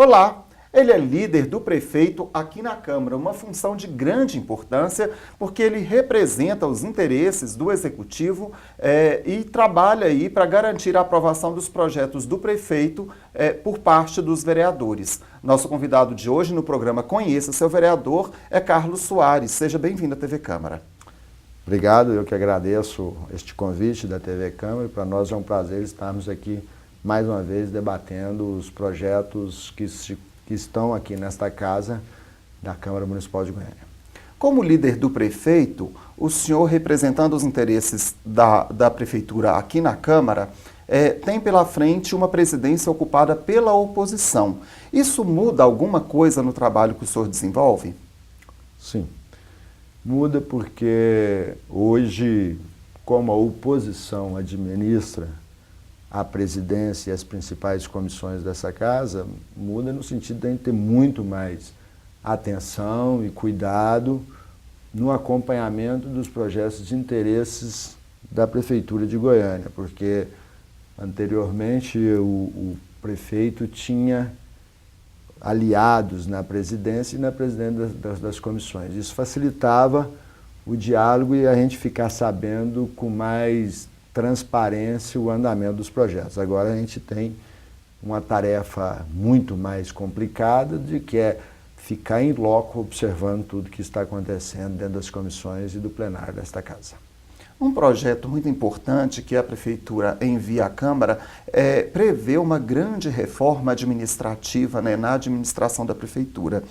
Olá! Ele é líder do prefeito aqui na Câmara, uma função de grande importância, porque ele representa os interesses do Executivo e trabalha aí para garantir a aprovação dos projetos do prefeito por parte dos vereadores. Nosso convidado de hoje no programa Conheça Seu Vereador é Carlos Soares. Seja bem-vindo à TV Câmara. Obrigado, eu que agradeço este convite da TV Câmara. Para nós é um prazer estarmos aqui mais uma vez debatendo os projetos que estão aqui nesta casa da Câmara Municipal de Goiânia. Como líder do prefeito, o senhor, representando os interesses da prefeitura aqui na Câmara, tem pela frente uma presidência ocupada pela oposição. Isso muda alguma coisa no trabalho que o senhor desenvolve? Sim, muda porque hoje, como a oposição administra a presidência e as principais comissões dessa casa, muda no sentido de a gente ter muito mais atenção e cuidado no acompanhamento dos projetos de interesses da Prefeitura de Goiânia, porque anteriormente o prefeito tinha aliados na presidência e na presidência das comissões. Isso facilitava o diálogo e a gente ficar sabendo com mais transparência o andamento dos projetos. Agora a gente tem uma tarefa muito mais complicada, de que é ficar em loco observando tudo que está acontecendo dentro das comissões e do plenário desta casa. Um projeto muito importante que a Prefeitura envia à Câmara prevê uma grande reforma administrativa, na administração da Prefeitura.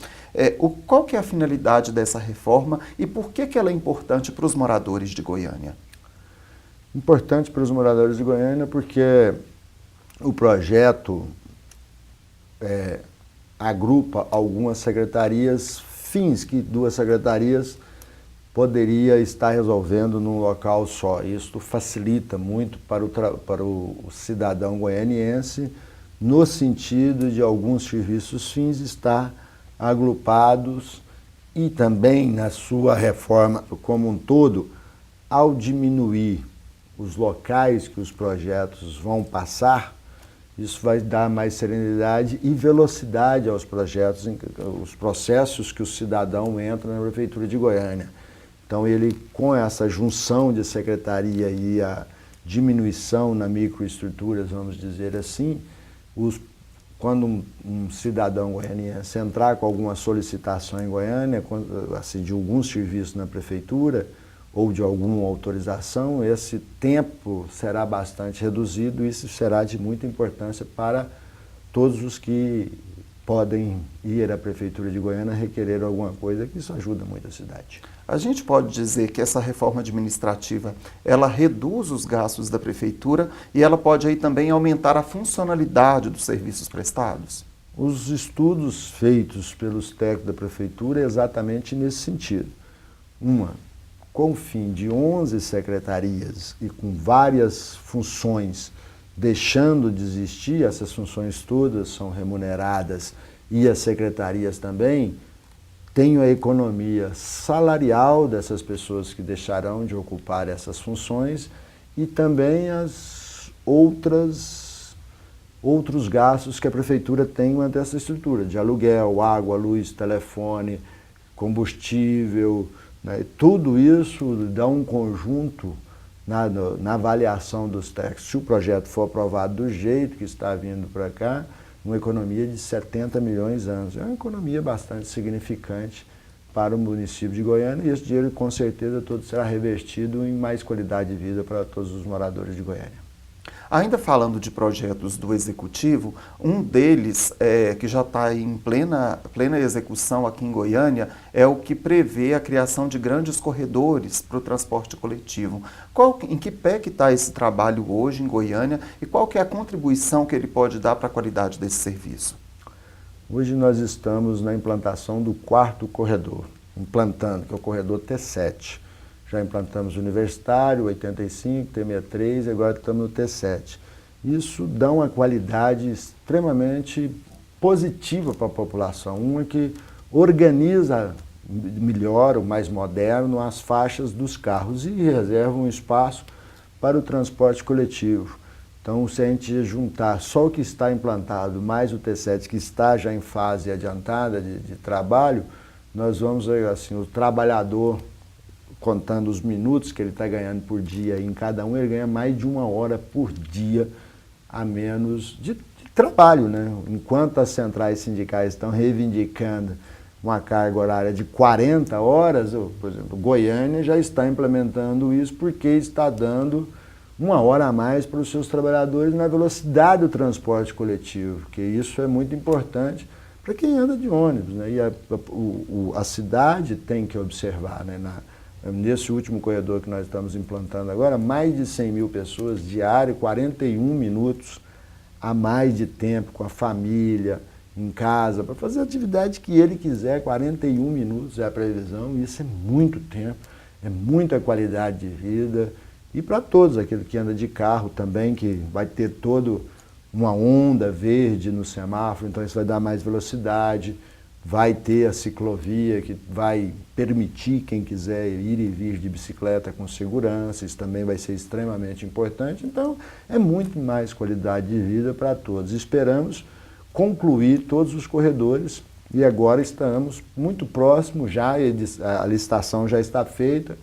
Qual que é a finalidade dessa reforma e por que ela é importante para os moradores de Goiânia? Importante para os moradores de Goiânia porque o projeto agrupa algumas secretarias, fins que duas secretarias poderia estar resolvendo num local só. Isso facilita muito para o cidadão goianiense, no sentido de alguns serviços fins estar agrupados e também na sua reforma como um todo, ao diminuir os locais que os projetos vão passar, isso vai dar mais serenidade e velocidade aos projetos, os processos que o cidadão entra na Prefeitura de Goiânia. Então ele, com essa junção de secretaria e a diminuição na microestruturas, vamos dizer assim, quando um cidadão goianiense entrar com alguma solicitação em Goiânia, assim, de algum serviço na Prefeitura, ou de alguma autorização, esse tempo será bastante reduzido e isso será de muita importância para todos os que podem ir à Prefeitura de Goiânia requerer alguma coisa, que isso ajuda muito a cidade. A gente pode dizer que essa reforma administrativa, ela reduz os gastos da Prefeitura e ela pode aí também aumentar a funcionalidade dos serviços prestados? Os estudos feitos pelos técnicos da Prefeitura é exatamente nesse sentido. Com o fim de 11 secretarias e com várias funções deixando de existir, essas funções todas são remuneradas e as secretarias também, tem a economia salarial dessas pessoas que deixarão de ocupar essas funções e também outros gastos que a Prefeitura tem manter essa estrutura, de aluguel, água, luz, telefone, combustível. Tudo isso dá um conjunto na avaliação dos técnicos. Se o projeto for aprovado do jeito que está vindo para cá, uma economia de 70 milhões de anos. É uma economia bastante significante para o município de Goiânia e esse dinheiro, com certeza, todo será revestido em mais qualidade de vida para todos os moradores de Goiânia. Ainda falando de projetos do Executivo, um deles, que já está em plena execução aqui em Goiânia, é o que prevê a criação de grandes corredores para o transporte coletivo. Em que pé que está esse trabalho hoje em Goiânia e qual que é a contribuição que ele pode dar para a qualidade desse serviço? Hoje nós estamos na implantação do 4º corredor, que é o corredor T7. Já implantamos o Universitário, 85, T63 e agora estamos no T7. Isso dá uma qualidade extremamente positiva para a população. Uma que organiza melhor, o mais moderno, as faixas dos carros e reserva um espaço para o transporte coletivo. Então, se a gente juntar só o que está implantado, mais o T7 que está já em fase adiantada de trabalho, nós vamos, assim, o trabalhador, contando os minutos que ele está ganhando por dia em cada um, ele ganha mais de 1 hora por dia a menos de trabalho, né? Enquanto as centrais sindicais estão reivindicando uma carga horária de 40 horas, por exemplo, Goiânia já está implementando isso porque está dando 1 hora a mais para os seus trabalhadores na velocidade do transporte coletivo, porque isso é muito importante para quem anda de ônibus, né? E a cidade tem que observar, né? Nesse último corredor que nós estamos implantando agora, mais de 100 mil pessoas diário, 41 minutos a mais de tempo com a família, em casa, para fazer a atividade que ele quiser, 41 minutos é a previsão, isso é muito tempo, é muita qualidade de vida. E para todos, aquele que anda de carro também, que vai ter toda uma onda verde no semáforo, então isso vai dar mais velocidade, vai ter a ciclovia que vai permitir quem quiser ir e vir de bicicleta com segurança, isso também vai ser extremamente importante. Então, é muito mais qualidade de vida para todos. Esperamos concluir todos os corredores e agora estamos muito próximos já, a licitação já está feita,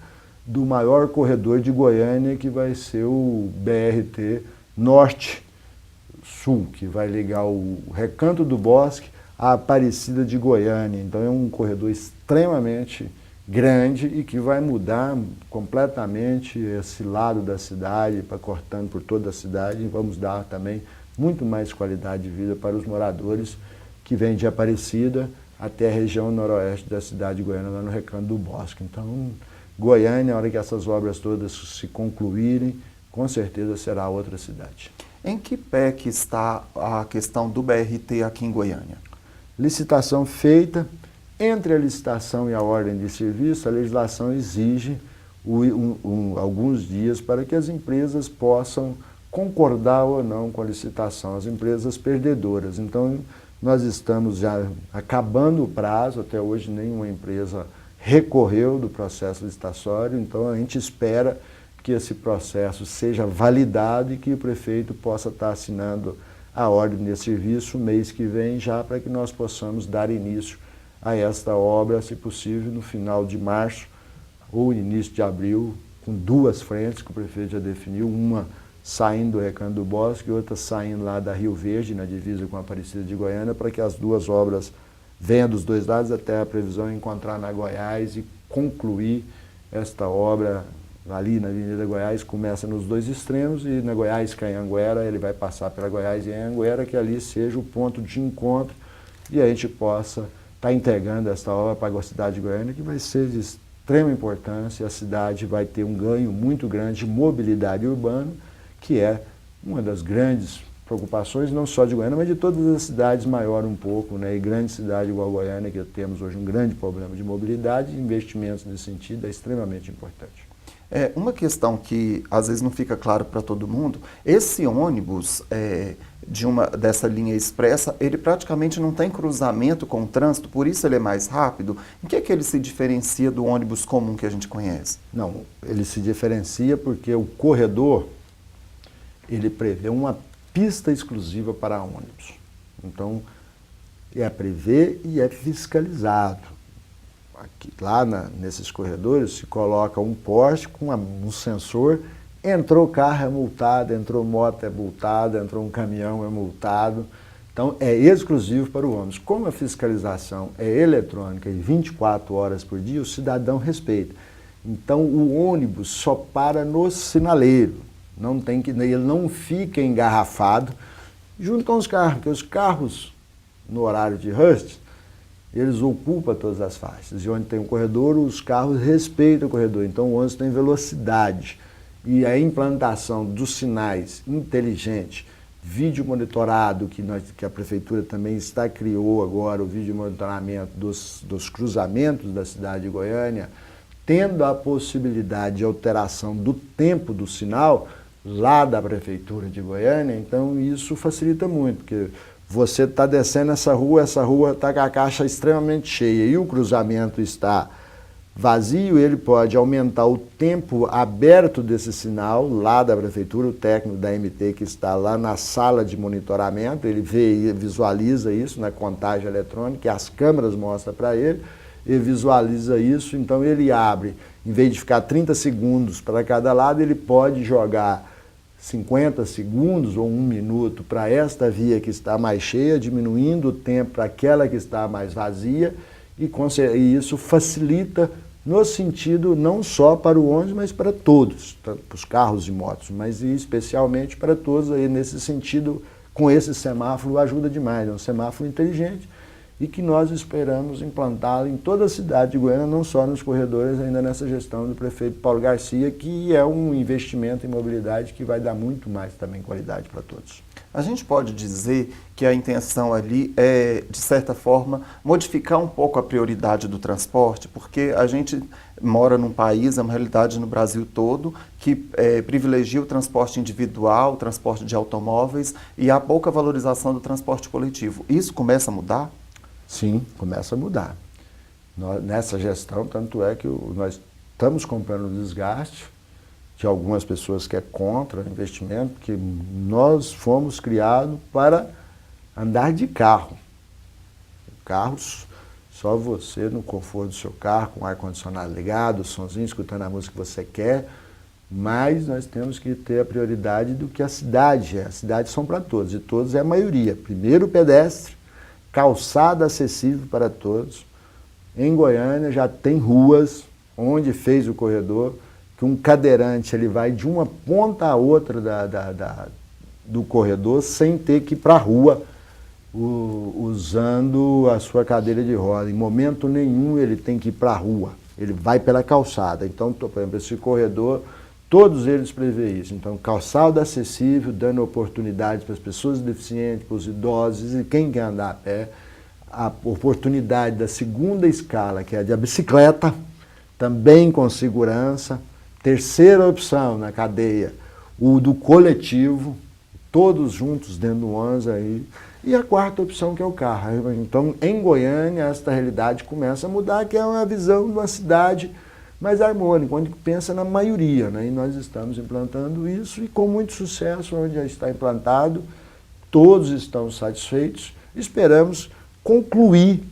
do maior corredor de Goiânia, que vai ser o BRT Norte-Sul, que vai ligar o Recanto do Bosque à Aparecida de Goiânia. Então é um corredor extremamente grande e que vai mudar completamente esse lado da cidade, cortando por toda a cidade, e vamos dar também muito mais qualidade de vida para os moradores que vêm de Aparecida até a região noroeste da cidade de Goiânia, lá no Recanto do Bosque. Então, Goiânia, na hora que essas obras todas se concluírem, com certeza será outra cidade. Em que pé que está a questão do BRT aqui em Goiânia? Licitação feita. Entre a licitação e a ordem de serviço, a legislação exige alguns dias para que as empresas possam concordar ou não com a licitação, as empresas perdedoras. Então, nós estamos já acabando o prazo, até hoje nenhuma empresa recorreu do processo licitatório, então a gente espera que esse processo seja validado e que o prefeito possa estar assinando a ordem de serviço mês que vem, já para que nós possamos dar início a esta obra, se possível, no final de março ou início de abril, com 2 frentes que o prefeito já definiu, uma saindo do Recanto do Bosque e outra saindo lá da Rio Verde, na divisa com a Aparecida de Goiânia, para que as 2 obras venha dos 2 lados, até a previsão é encontrar na Goiás e concluir esta obra ali na Avenida Goiás. Começa nos 2 extremos e na Goiás, que é em Anguera, ele vai passar pela Goiás e em Anguera, que ali seja o ponto de encontro e a gente possa estar entregando esta obra para a cidade de Goiânia, que vai ser de extrema importância. A cidade vai ter um ganho muito grande de mobilidade urbana, que é uma das grandes preocupações, não só de Goiânia, mas de todas as cidades maiores um pouco, né? E grande cidade igual Goiânia, que temos hoje um grande problema de mobilidade, e investimentos nesse sentido é extremamente importante. Uma questão que às vezes não fica claro para todo mundo, esse ônibus dessa linha expressa, ele praticamente não tem cruzamento com o trânsito, por isso ele é mais rápido. Em que é que ele se diferencia do ônibus comum que a gente conhece? Não, ele se diferencia porque o corredor, ele prevê uma pista exclusiva para ônibus. Então, prevê e é fiscalizado. Aqui, lá nesses corredores se coloca um poste com um sensor, entrou carro é multado, entrou moto é multado, entrou um caminhão é multado. Então, é exclusivo para o ônibus. Como a fiscalização é eletrônica e 24 horas por dia, o cidadão respeita. Então, o ônibus só para no sinaleiro. Ele não fica engarrafado junto com os carros, porque os carros, no horário de rush, eles ocupam todas as faixas. E onde tem um corredor, os carros respeitam o corredor. Então, o ônibus tem velocidade. E a implantação dos sinais inteligentes, vídeo monitorado, que a Prefeitura também criou agora, o vídeo monitoramento dos cruzamentos da cidade de Goiânia, tendo a possibilidade de alteração do tempo do sinal, lá da Prefeitura de Goiânia, então isso facilita muito, porque você está descendo essa rua está com a caixa extremamente cheia e o cruzamento está vazio, ele pode aumentar o tempo aberto desse sinal lá da prefeitura, o técnico da MT que está lá na sala de monitoramento, ele vê, visualiza isso na contagem eletrônica, e as câmeras mostram para ele visualiza isso, então ele abre, em vez de ficar 30 segundos para cada lado, ele pode jogar 50 segundos ou 1 minuto para esta via que está mais cheia, diminuindo o tempo para aquela que está mais vazia, e isso facilita no sentido não só para o ônibus, mas para todos, para os carros e motos, mas especialmente para todos. Aí, nesse sentido, com esse semáforo ajuda demais, é um semáforo inteligente e que nós esperamos implantá-lo em toda a cidade de Goiânia, não só nos corredores, ainda nessa gestão do prefeito Paulo Garcia, que é um investimento em mobilidade que vai dar muito mais também qualidade para todos. A gente pode dizer que a intenção ali é, de certa forma, modificar um pouco a prioridade do transporte, porque a gente mora num país, é uma realidade no Brasil todo, que privilegia o transporte individual, o transporte de automóveis, e há pouca valorização do transporte coletivo. Isso começa a mudar? Sim, começa a mudar. Nessa gestão, tanto é que nós estamos comprando o desgaste de algumas pessoas que é contra o investimento, porque nós fomos criados para andar de carro. Carros, só você no conforto do seu carro, com o ar-condicionado ligado, o sonzinho, escutando a música que você quer, mas nós temos que ter a prioridade do que a cidade é. As cidades são para todos, e todos é a maioria. Primeiro o pedestre, calçada acessível para todos. Em Goiânia já tem ruas onde fez o corredor, que um cadeirante ele vai de uma ponta a outra do corredor sem ter que ir para a rua usando a sua cadeira de roda. Em momento nenhum ele tem que ir para a rua, ele vai pela calçada. Então, por exemplo, esse corredor, todos eles prevê isso. Então, calçada acessível, dando oportunidade para as pessoas deficientes, para os idosos e quem quer andar a pé. A oportunidade da segunda escala, que é a de bicicleta, também com segurança. Terceira opção na cadeia, o do coletivo, todos juntos dentro do ônibus aí. E a quarta opção, que é o carro. Então, em Goiânia, esta realidade começa a mudar, que é uma visão de uma cidade mais harmônica, onde pensa na maioria, né? E nós estamos implantando isso e com muito sucesso, onde já está implantado, todos estão satisfeitos. Esperamos concluir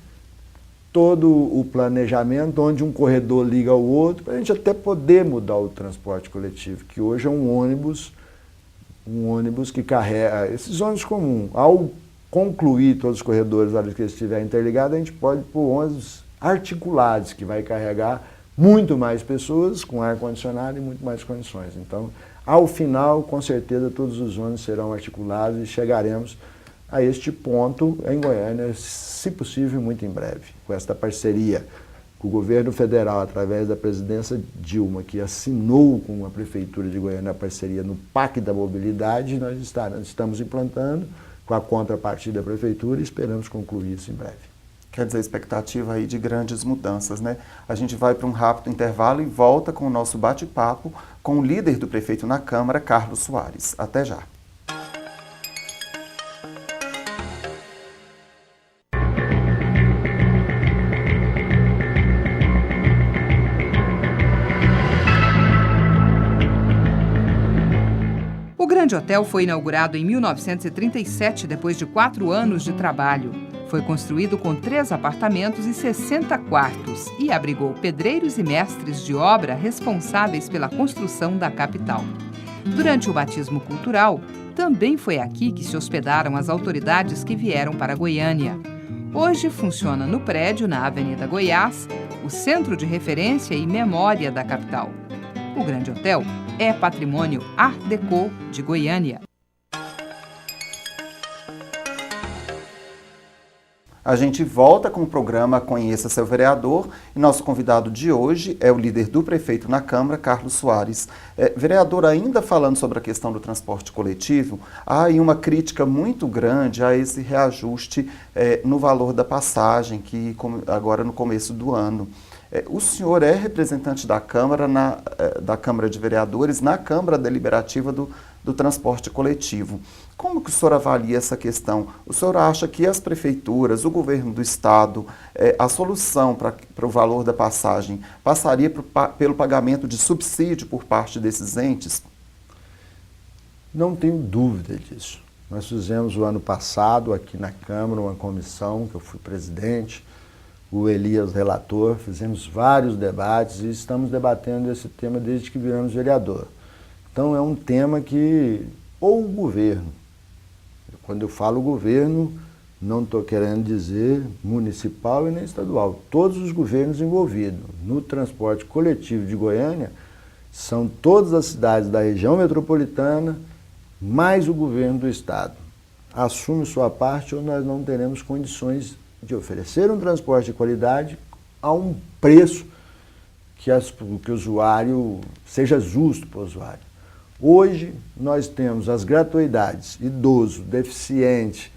todo o planejamento, onde um corredor liga ao outro, para a gente até poder mudar o transporte coletivo, que hoje é um ônibus que carrega, esses ônibus comuns. Ao concluir todos os corredores, ali que estiverem interligados, a gente pode pôr ônibus articulados, que vai carregar muito mais pessoas com ar-condicionado e muito mais condições. Então, ao final, com certeza, todos os ônibus serão articulados e chegaremos a este ponto em Goiânia, se possível, muito em breve. Com esta parceria com o governo federal, através da presidência Dilma, que assinou com a Prefeitura de Goiânia a parceria no PAC da Mobilidade, nós estamos implantando com a contrapartida da Prefeitura e esperamos concluir isso em breve. Quer dizer, a expectativa aí de grandes mudanças, né? A gente vai para um rápido intervalo e volta com o nosso bate-papo com o líder do prefeito na Câmara, Carlos Soares. Até já. O Grande Hotel foi inaugurado em 1937, depois de 4 anos de trabalho. Foi construído com 3 apartamentos e 60 quartos e abrigou pedreiros e mestres de obra responsáveis pela construção da capital. Durante o batismo cultural, também foi aqui que se hospedaram as autoridades que vieram para Goiânia. Hoje funciona no prédio, na Avenida Goiás, o centro de referência e memória da capital. O Grande Hotel é patrimônio Art Deco de Goiânia. A gente volta com o programa Conheça Seu Vereador e nosso convidado de hoje é o líder do prefeito na Câmara, Carlos Soares. Vereador, ainda falando sobre a questão do transporte coletivo, há aí uma crítica muito grande a esse reajuste no valor da passagem, que agora no começo do ano. O senhor é representante da Câmara, da Câmara de Vereadores, na Câmara Deliberativa do Transporte Coletivo. Como que o senhor avalia essa questão? O senhor acha que as prefeituras, o governo do estado, a solução para o valor da passagem passaria pelo pagamento de subsídio por parte desses entes? Não tenho dúvida disso. Nós fizemos o ano passado aqui na Câmara uma comissão, que eu fui presidente, o Elias relator, fizemos vários debates e estamos debatendo esse tema desde que viramos vereador. Então é um tema que, ou o governo, quando eu falo governo, não estou querendo dizer municipal e nem estadual, todos os governos envolvidos no transporte coletivo de Goiânia são todas as cidades da região metropolitana, mais o governo do estado. Assume sua parte ou nós não teremos condições de oferecer um transporte de qualidade a um preço que o usuário seja justo para o usuário. Hoje nós temos as gratuidades, idoso, deficiente,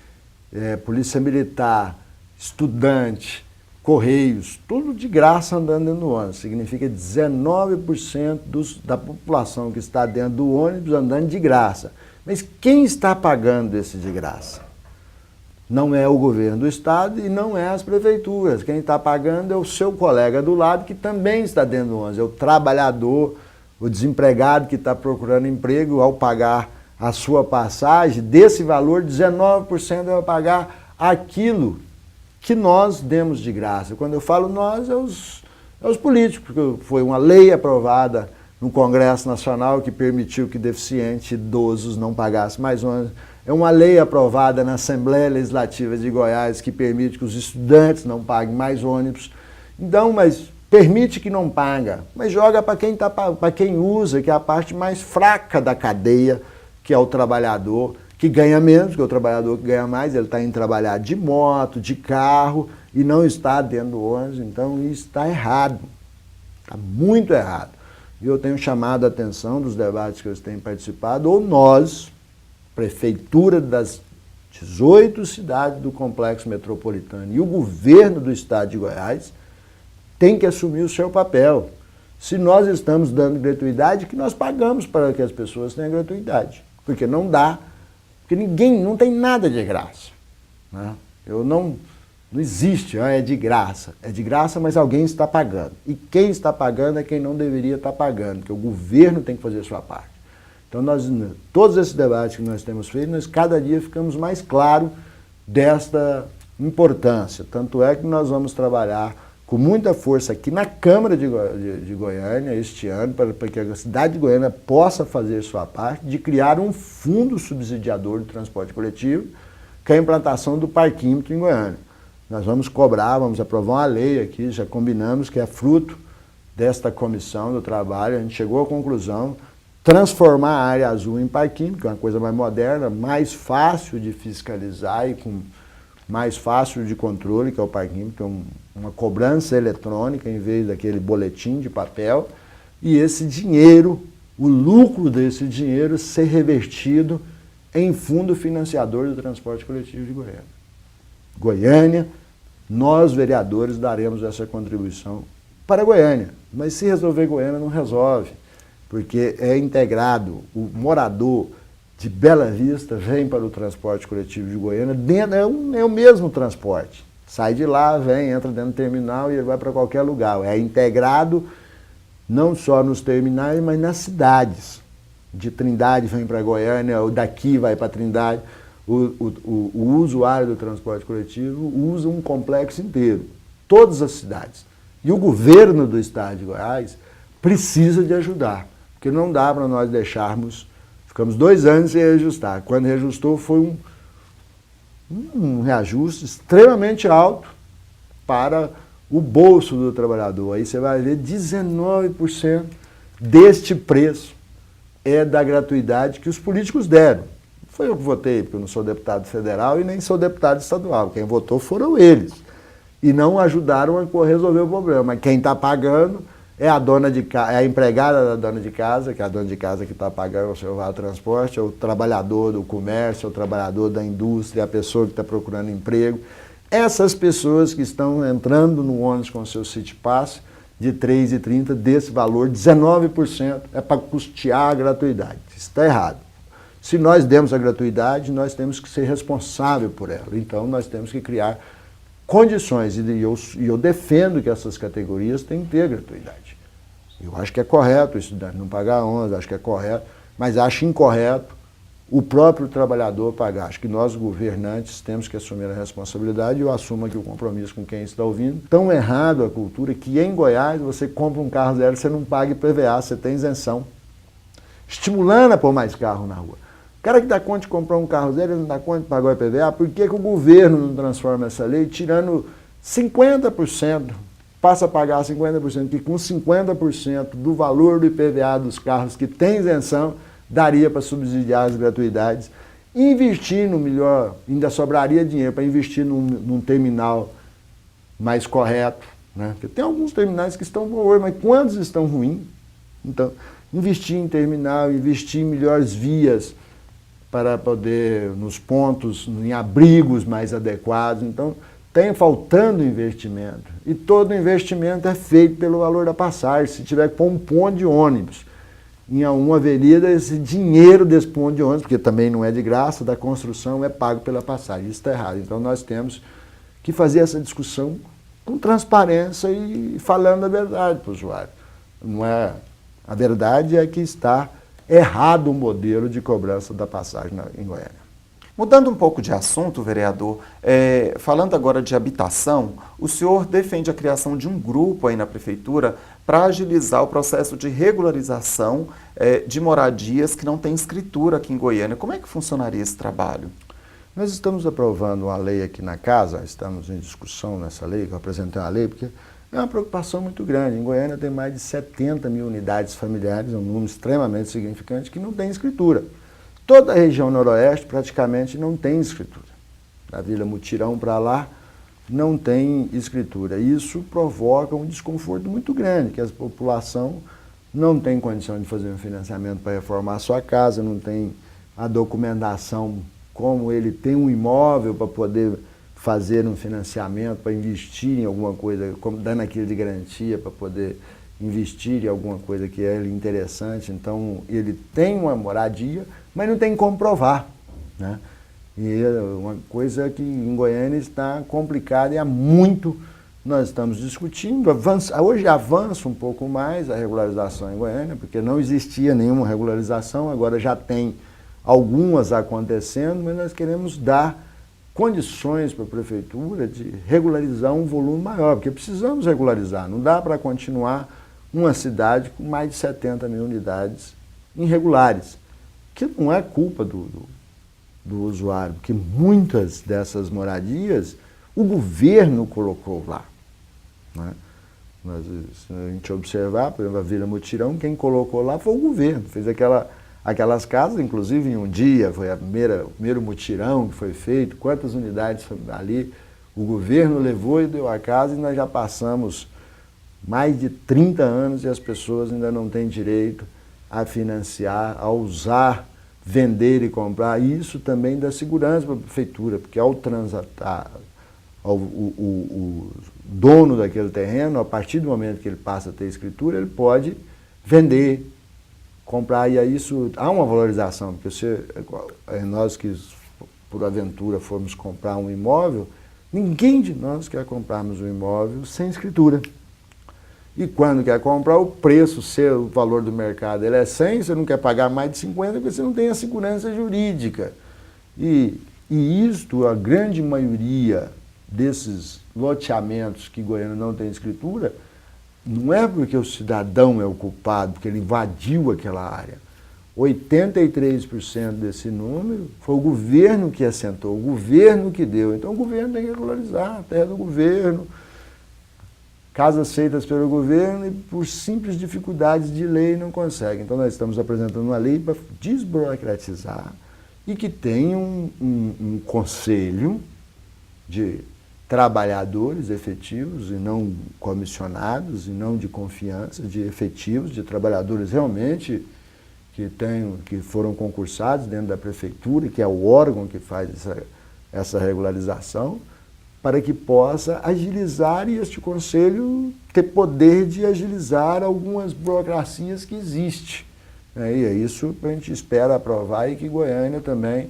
polícia militar, estudante, correios, tudo de graça andando dentro do ônibus. Significa 19% da população que está dentro do ônibus andando de graça. Mas quem está pagando esse de graça? Não é o governo do estado e não é as prefeituras. Quem está pagando é o seu colega do lado que também está dentro do ônibus. É o trabalhador, o desempregado que está procurando emprego, ao pagar a sua passagem, desse valor, 19% vai pagar aquilo que nós demos de graça. Quando eu falo nós, é os políticos, porque foi uma lei aprovada no Congresso Nacional que permitiu que deficientes idosos não pagassem mais ônibus. É uma lei aprovada na Assembleia Legislativa de Goiás que permite que os estudantes não paguem mais ônibus. Então, mas permite que não paga, mas joga para quem usa, que é a parte mais fraca da cadeia, que é o trabalhador, que ganha menos, porque o trabalhador que ganha mais, ele está indo trabalhar de moto, de carro, e não está dentro do ônibus. Então, isso está errado, está muito errado. E eu tenho chamado a atenção dos debates que eu tenho participado, ou nós, prefeitura das 18 cidades do complexo metropolitano e o governo do estado de Goiás, tem que assumir o seu papel. Se nós estamos dando gratuidade, que nós pagamos para que as pessoas tenham gratuidade. Porque não dá, porque não tem nada de graça. Né? Não existe, é de graça. É de graça, mas alguém está pagando. E quem está pagando é quem não deveria estar pagando, porque o governo tem que fazer a sua parte. Então, todos esses debates que nós temos feito, nós cada dia ficamos mais claros desta importância. Tanto é que nós vamos trabalhar com muita força aqui na Câmara de Goiânia este ano, para que a cidade de Goiânia possa fazer sua parte de criar um fundo subsidiador do transporte coletivo, que é a implantação do parquímetro em Goiânia. Nós vamos cobrar, vamos aprovar uma lei aqui, já combinamos que é fruto desta comissão do trabalho, a gente chegou à conclusão, transformar a área azul em parquímetro, que é uma coisa mais moderna, mais fácil de fiscalizar e com mais fácil de controle, que é o parquímetro, uma cobrança eletrônica em vez daquele boletim de papel, e esse dinheiro, o lucro desse dinheiro ser revertido em fundo financiador do transporte coletivo de Goiânia. Goiânia, nós vereadores daremos essa contribuição para Goiânia, mas se resolver Goiânia não resolve, porque é integrado, o morador de Bela Vista vem para o transporte coletivo de Goiânia, é o mesmo transporte. Sai de lá, vem, entra dentro do terminal e ele vai para qualquer lugar. É integrado não só nos terminais, mas nas cidades. De Trindade vem para Goiânia, ou daqui vai para Trindade. O usuário do transporte coletivo usa um complexo inteiro, todas as cidades. E o governo do estado de Goiás precisa de ajudar, porque não dá para nós deixarmos. Ficamos 2 anos sem reajustar. Quando reajustou foi um reajuste extremamente alto para o bolso do trabalhador. Aí você vai ver 19% deste preço é da gratuidade que os políticos deram. Foi eu que votei, porque eu não sou deputado federal e nem sou deputado estadual. Quem votou foram eles. E não ajudaram a resolver o problema. Mas quem está pagando é a empregada da dona de casa, que é a dona de casa que está pagando o seu vale transporte, é o trabalhador do comércio, é o trabalhador da indústria, é a pessoa que está procurando emprego. Essas pessoas que estão entrando no ônibus com o seu City Pass de 3,30 desse valor, 19% é para custear a gratuidade. Isso está errado. Se nós demos a gratuidade, nós temos que ser responsável por ela. Então, nós temos que criar condições, e eu defendo que essas categorias têm que ter gratuidade. Eu acho que é correto o estudante não pagar 11, acho que é correto, mas acho incorreto o próprio trabalhador pagar. Acho que nós, governantes, temos que assumir a responsabilidade, e eu assumo aqui o compromisso com quem está ouvindo. Tão errado a cultura que em Goiás você compra um carro zero, você não paga IPVA, você tem isenção. Estimulando a pôr mais carro na rua. O cara que dá conta de comprar um carro zero, ele não dá conta de pagar o IPVA, por que o governo não transforma essa lei tirando 50%, passa a pagar 50%, que com 50% do valor do IPVA dos carros que tem isenção, daria para subsidiar as gratuidades, investir no melhor, ainda sobraria dinheiro para investir num terminal mais correto, né? Porque tem alguns terminais que estão boas, mas quantos estão ruins? Então, investir em terminal, investir em melhores vias para poder, nos pontos, em abrigos mais adequados. Então, tem faltando investimento. E todo investimento é feito pelo valor da passagem. Se tiver que pôr um ponto de ônibus em uma avenida, esse dinheiro desse ponto de ônibus, porque também não é de graça, da construção é pago pela passagem. Isso está errado. Então, nós temos que fazer essa discussão com transparência e falando a verdade para o usuário. Não é, a verdade é que está errado o modelo de cobrança da passagem em Goiânia. Mudando um pouco de assunto, vereador, falando agora de habitação, o senhor defende a criação de um grupo aí na prefeitura para agilizar o processo de regularização de moradias que não têm escritura aqui em Goiânia. Como é que funcionaria esse trabalho? Nós estamos aprovando uma lei aqui na casa, estamos em discussão nessa lei, que eu apresentei uma lei, porque é uma preocupação muito grande. Em Goiânia tem mais de 70 mil unidades familiares, é um número extremamente significante, que não tem escritura. Toda a região noroeste praticamente não tem escritura. Da Vila Mutirão para lá não tem escritura. Isso provoca um desconforto muito grande, que a população não tem condição de fazer um financiamento para reformar a sua casa, não tem a documentação como ele tem um imóvel para poder fazer um financiamento, para investir em alguma coisa, como dando aquilo de garantia para poder investir em alguma coisa que é interessante. Então, ele tem uma moradia, mas não tem como provar, né? E é uma coisa que em Goiânia está complicada e há muito nós estamos discutindo. Hoje avança um pouco mais a regularização em Goiânia, porque não existia nenhuma regularização, agora já tem algumas acontecendo, mas nós queremos dar condições para a prefeitura de regularizar um volume maior, porque precisamos regularizar, não dá para continuar uma cidade com mais de 70 mil unidades irregulares, que não é culpa do usuário, porque muitas dessas moradias o governo colocou lá, né? Mas, se a gente observar, por exemplo, a Vila Mutirão, quem colocou lá foi o governo, fez aquelas casas, inclusive em um dia, foi o primeiro mutirão que foi feito, quantas unidades ali, o governo levou e deu a casa, e nós já passamos mais de 30 anos e as pessoas ainda não têm direito a financiar, a usar, vender e comprar. E isso também dá segurança para a prefeitura, porque ao transatar, o dono daquele terreno, a partir do momento que ele passa a ter escritura, ele pode vender, comprar, e aí isso há uma valorização, porque nós que por aventura formos comprar um imóvel, ninguém de nós quer comprarmos um imóvel sem escritura. E quando quer comprar, o preço, o valor do mercado, ele é 100, você não quer pagar mais de 50, porque você não tem a segurança jurídica. E isto, a grande maioria desses loteamentos que Goiânia não tem escritura, não é porque o cidadão é o culpado, porque ele invadiu aquela área. 83% desse número foi o governo que assentou, o governo que deu. Então o governo tem que regularizar a terra do governo, casas feitas pelo governo, e por simples dificuldades de lei não consegue. Então nós estamos apresentando uma lei para desburocratizar e que tenha um conselho de trabalhadores efetivos e não comissionados, e não de confiança, de efetivos, de trabalhadores realmente que foram concursados dentro da prefeitura, que é o órgão que faz essa regularização, para que possa agilizar e este conselho ter poder de agilizar algumas burocracias que existem. E é isso que a gente espera aprovar e que Goiânia também,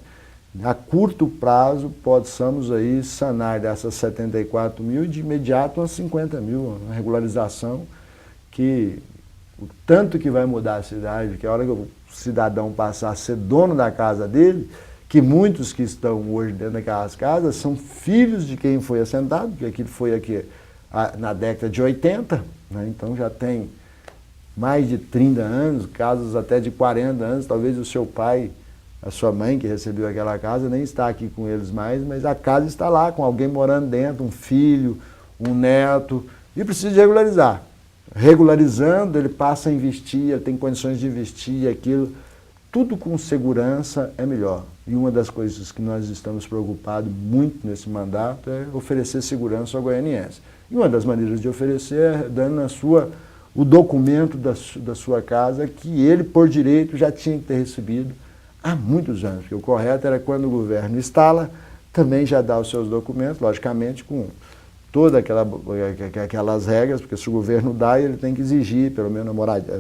a curto prazo, possamos aí sanar dessas 74 mil e de imediato umas 50 mil, uma regularização que o tanto que vai mudar a cidade, que a hora que o cidadão passar a ser dono da casa dele, que muitos que estão hoje dentro daquelas casas são filhos de quem foi assentado, porque aquilo foi aqui na década de 80, né? Então já tem mais de 30 anos, casos até de 40 anos, talvez o seu pai, a sua mãe que recebeu aquela casa nem está aqui com eles mais, mas a casa está lá com alguém morando dentro, um filho, um neto, e precisa de regularizar. Regularizando, ele passa a investir, ele tem condições de investir aquilo, tudo com segurança é melhor. E uma das coisas que nós estamos preocupados muito nesse mandato é oferecer segurança ao goianiense. E uma das maneiras de oferecer é dando o documento da sua casa que ele, por direito, já tinha que ter recebido há muitos anos. Porque o correto era quando o governo instala, também já dá os seus documentos, logicamente com todas aquelas regras, porque se o governo dá, ele tem que exigir, pelo menos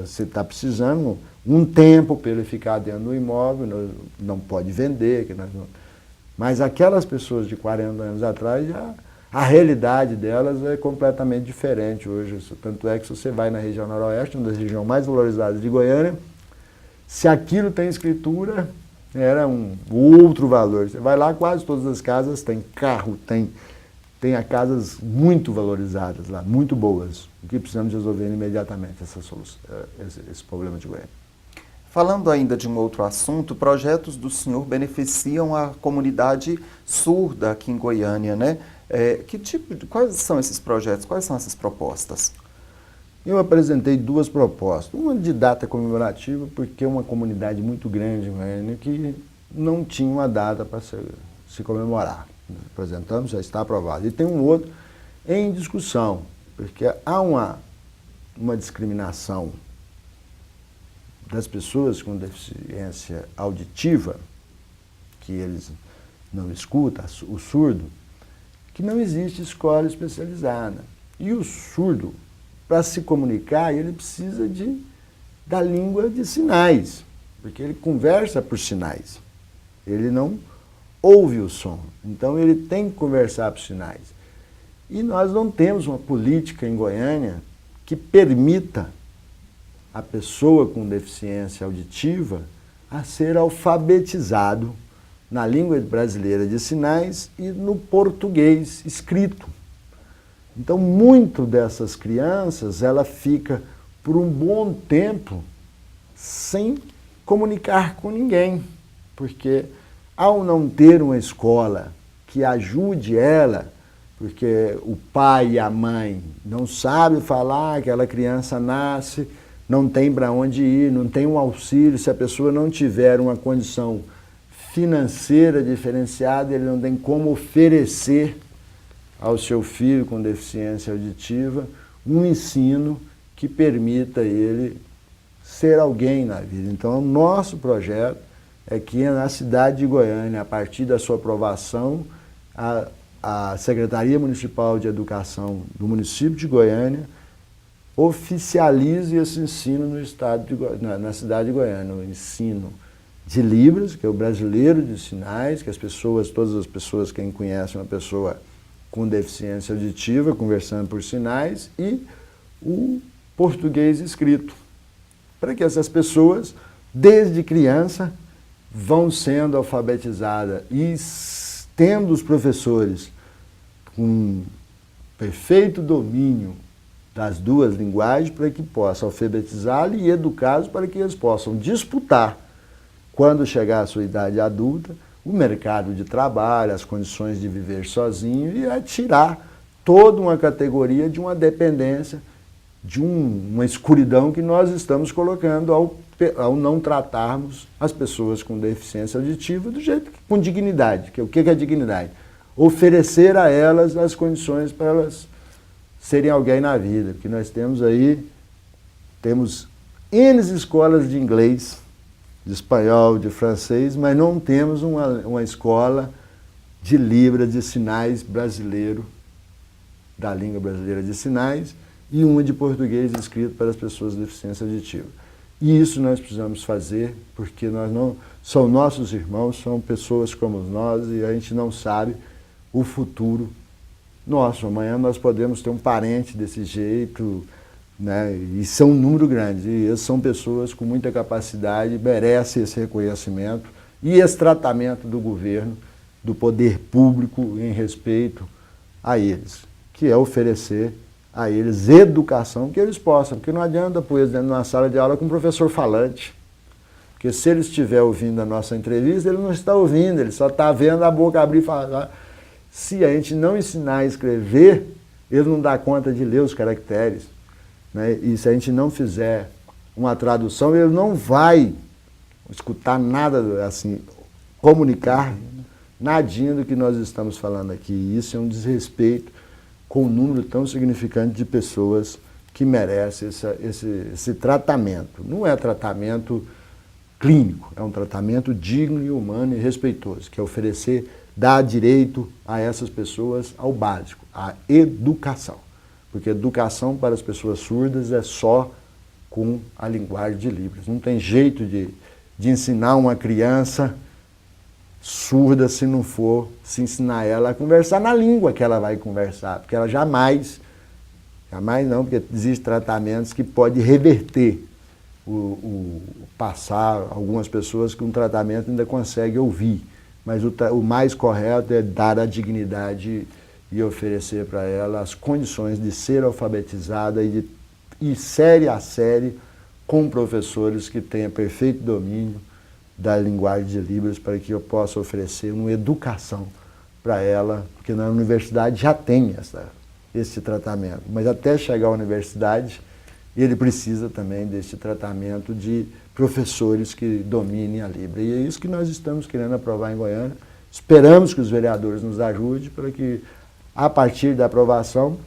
se está precisando, um tempo para ele ficar dentro do imóvel, não pode vender. Mas aquelas pessoas de 40 anos atrás, a realidade delas é completamente diferente hoje. Tanto é que se você vai na região noroeste, uma das regiões mais valorizadas de Goiânia, se aquilo tem escritura, era um outro valor. Você vai lá, quase todas as casas têm carro, tem casas muito valorizadas lá, muito boas. O que precisamos resolver imediatamente esse problema de Goiânia. Falando ainda de um outro assunto, projetos do senhor beneficiam a comunidade surda aqui em Goiânia, né? Quais são esses projetos, quais são essas propostas? Eu apresentei 2 propostas. Uma de data comemorativa, porque é uma comunidade muito grande em Goiânia que não tinha uma data para se comemorar. Apresentamos, já está aprovado. E tem um outro em discussão, porque há uma discriminação das pessoas com deficiência auditiva, que eles não escutam, o surdo, que não existe escola especializada. E o surdo, para se comunicar, ele precisa da língua de sinais, porque ele conversa por sinais. Ele não ouve o som, então ele tem que conversar por sinais. E nós não temos uma política em Goiânia que permita a pessoa com deficiência auditiva a ser alfabetizado na língua brasileira de sinais e no português escrito. Então, muito dessas crianças, ela fica por um bom tempo sem comunicar com ninguém, porque ao não ter uma escola que ajude ela, porque o pai e a mãe não sabem falar, aquela criança nasce, não tem para onde ir, não tem um auxílio, se a pessoa não tiver uma condição financeira diferenciada, ele não tem como oferecer ao seu filho com deficiência auditiva um ensino que permita ele ser alguém na vida. Então, o nosso projeto é que na cidade de Goiânia, a partir da sua aprovação, a Secretaria Municipal de Educação do município de Goiânia oficialize esse ensino na cidade de Goiânia, o ensino de Libras, que é o brasileiro de sinais, que todas as pessoas que conhecem uma pessoa com deficiência auditiva, conversando por sinais, e o português escrito, para que essas pessoas, desde criança, vão sendo alfabetizadas e tendo os professores com perfeito domínio das 2 linguagens para que possam alfabetizá-los e educá-los para que eles possam disputar, quando chegar à sua idade adulta, o mercado de trabalho, as condições de viver sozinho e tirar toda uma categoria de uma dependência, de uma escuridão que nós estamos colocando ao não tratarmos as pessoas com deficiência auditiva do jeito com dignidade. O que é dignidade? Oferecer a elas as condições para elas serem alguém na vida. Porque nós temos N escolas de inglês, de espanhol, de francês, mas não temos uma escola de Libras de Sinais brasileiro, da língua brasileira de sinais, e uma de português escrito para as pessoas de deficiência auditiva. E isso nós precisamos fazer, porque nós não são nossos irmãos, são pessoas como nós, e a gente não sabe o futuro nosso. Amanhã nós podemos ter um parente desse jeito, né? E são um número grande. E eles são pessoas com muita capacidade, merecem esse reconhecimento e esse tratamento do governo, do poder público em respeito a eles, que é oferecer a eles educação que eles possam, porque não adianta pôr eles dentro de uma sala de aula com um professor falante, porque se ele estiver ouvindo a nossa entrevista, ele não está ouvindo, ele só está vendo a boca abrir e falar. Se a gente não ensinar a escrever, ele não dá conta de ler os caracteres, né? E se a gente não fizer uma tradução, ele não vai escutar nada, assim, comunicar nadinha do que nós estamos falando aqui. Isso é um desrespeito com um número tão significante de pessoas que merecem esse tratamento. Não é tratamento clínico, é um tratamento digno e humano e respeitoso, que é oferecer, dar direito a essas pessoas ao básico, a educação. Porque educação para as pessoas surdas é só com a linguagem de Libras. Não tem jeito de ensinar uma criança surda se não for se ensinar ela a conversar na língua que ela vai conversar, porque ela jamais não, porque existem tratamentos que podem reverter passar algumas pessoas que um tratamento ainda consegue ouvir, mas o mais correto é dar a dignidade e oferecer para ela as condições de ser alfabetizada e ir série a série com professores que tenham perfeito domínio da linguagem de Libras, para que eu possa oferecer uma educação para ela, porque na universidade já tem esse tratamento, mas até chegar à universidade, ele precisa também desse tratamento de professores que dominem a Libra. E é isso que nós estamos querendo aprovar em Goiânia. Esperamos que os vereadores nos ajudem para que, a partir da aprovação,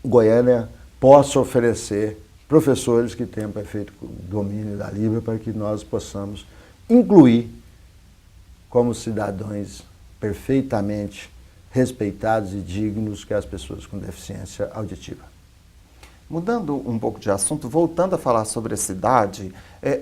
Goiânia possa oferecer professores que tenham perfeito domínio da Libra, para que nós possamos incluir como cidadãos perfeitamente respeitados e dignos que as pessoas com deficiência auditiva. Mudando um pouco de assunto, voltando a falar sobre a cidade,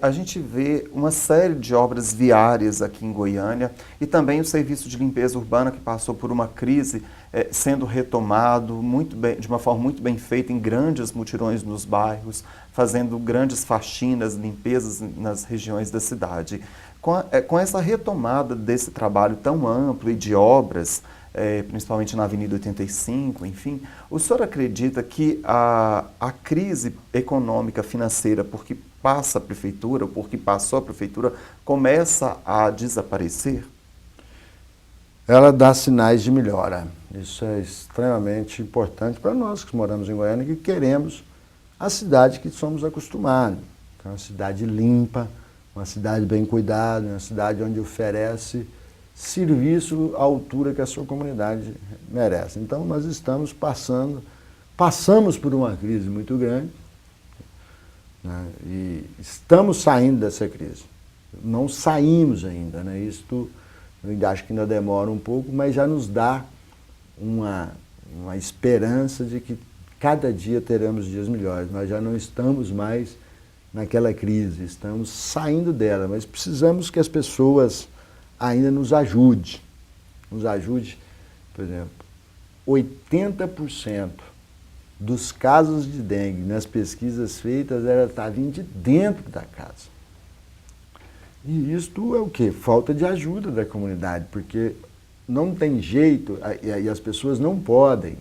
a gente vê uma série de obras viárias aqui em Goiânia e também o serviço de limpeza urbana, que passou por uma crise, sendo retomado muito bem, de uma forma muito bem feita, em grandes mutirões nos bairros, fazendo grandes faxinas, limpezas nas regiões da cidade. Com essa retomada desse trabalho tão amplo e de obras, principalmente na Avenida 85, enfim, o senhor acredita que a crise econômica financeira, porque passa a prefeitura, ou porque passou a prefeitura, começa a desaparecer? Ela dá sinais de melhora. Isso é extremamente importante para nós que moramos em Goiânia, que queremos a cidade que somos acostumados. É uma cidade limpa, uma cidade bem cuidada, uma cidade onde oferece serviço à altura que a sua comunidade merece. Então nós passamos por uma crise muito grande, né, e estamos saindo dessa crise. Não saímos ainda, né? Isto eu acho que ainda demora um pouco, mas já nos dá uma esperança de que cada dia teremos dias melhores. Nós já não estamos mais naquela crise, estamos saindo dela, mas precisamos que as pessoas ainda nos ajudem. Nos ajude, por exemplo, 80% dos casos de dengue nas pesquisas feitas está vindo de dentro da casa. E isto é o quê? Falta de ajuda da comunidade, porque não tem jeito, e as pessoas não podem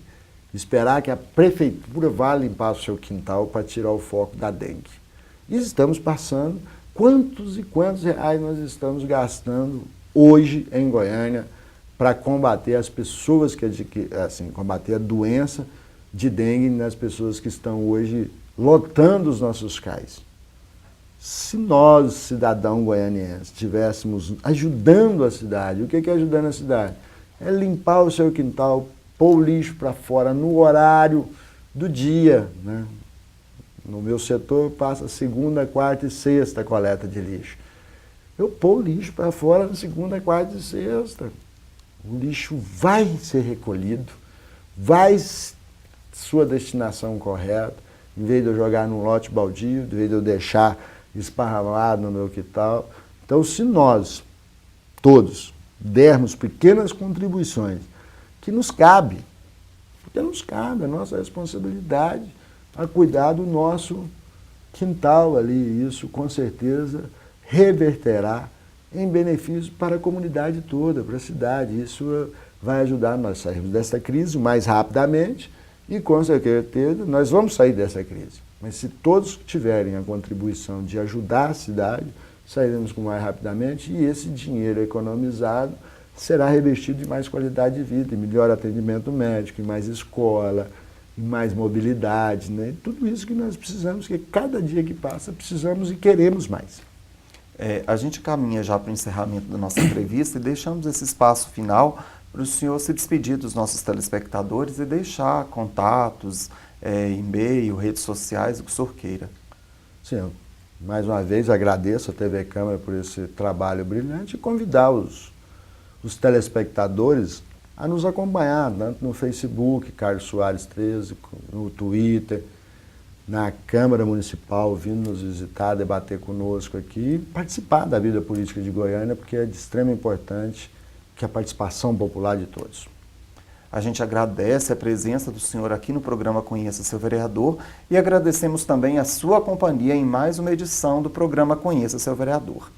esperar que a prefeitura vá limpar o seu quintal para tirar o foco da dengue. E estamos passando, quantos e quantos reais nós estamos gastando hoje em Goiânia para combater as pessoas combater a doença de dengue nas pessoas que estão hoje lotando os nossos cais. Se nós, cidadão goianiense, estivéssemos ajudando a cidade, o que é ajudando a cidade? É limpar o seu quintal, pôr o lixo para fora no horário do dia, né? No meu setor passa segunda, quarta e sexta a coleta de lixo. Eu pôr o lixo para fora na segunda, quarta e sexta. O lixo vai ser recolhido, vai sua destinação correta, em vez de eu jogar num lote baldio, em vez de eu deixar esparramado no meu quintal. Então, se nós, todos, dermos pequenas contribuições, que nos cabe, porque nos cabe a nossa responsabilidade a cuidar do nosso quintal ali, isso com certeza reverterá em benefício para a comunidade toda, para a cidade. Isso vai ajudar nós a sairmos dessa crise mais rapidamente e, com certeza, nós vamos sair dessa crise. Mas se todos tiverem a contribuição de ajudar a cidade, sairemos com mais rapidamente e esse dinheiro economizado será revestido de mais qualidade de vida, em melhor atendimento médico, em mais escola, em mais mobilidade, né? Tudo isso que nós precisamos, que cada dia que passa precisamos e queremos mais. A gente caminha já para o encerramento da nossa entrevista e deixamos esse espaço final para o senhor se despedir dos nossos telespectadores e deixar contatos, e-mail, redes sociais, o que o senhor queira. Sim, mais uma vez agradeço a TV Câmara por esse trabalho brilhante e convidar os telespectadores a nos acompanhar, tanto no Facebook, Carlos Soares 13, no Twitter, na Câmara Municipal, vindo nos visitar, debater conosco aqui, participar da vida política de Goiânia, porque é de extrema importância que a participação popular de todos. A gente agradece a presença do senhor aqui no programa Conheça Seu Vereador e agradecemos também a sua companhia em mais uma edição do programa Conheça Seu Vereador.